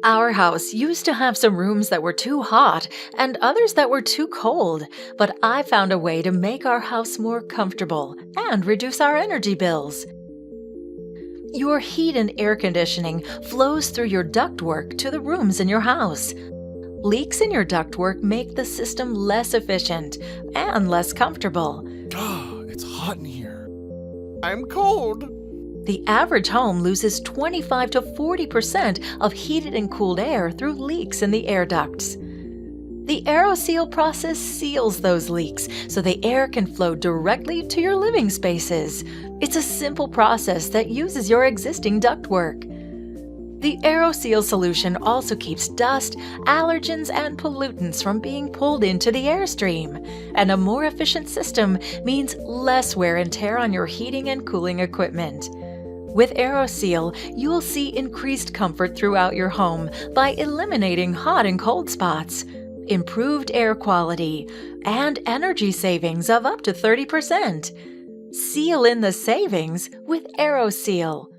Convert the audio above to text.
Our house used to have some rooms that were too hot and others that were too cold, but I found a way to make our house more comfortable and reduce our energy bills. Your heat and air conditioning flows through your ductwork to the rooms in your house. Leaks in your ductwork make the system less efficient and less comfortable. It's hot in here. I'm cold. The average home loses 25 to 40% of heated and cooled air through leaks in the air ducts. The AeroSeal process seals those leaks so the air can flow directly to your living spaces. It's a simple process that uses your existing ductwork. The AeroSeal solution also keeps dust, allergens, and pollutants from being pulled into the airstream. And a more efficient system means less wear and tear on your heating and cooling equipment. With AeroSeal, you'll see increased comfort throughout your home by eliminating hot and cold spots, improved air quality, and energy savings of up to 30%. Seal in the savings with AeroSeal.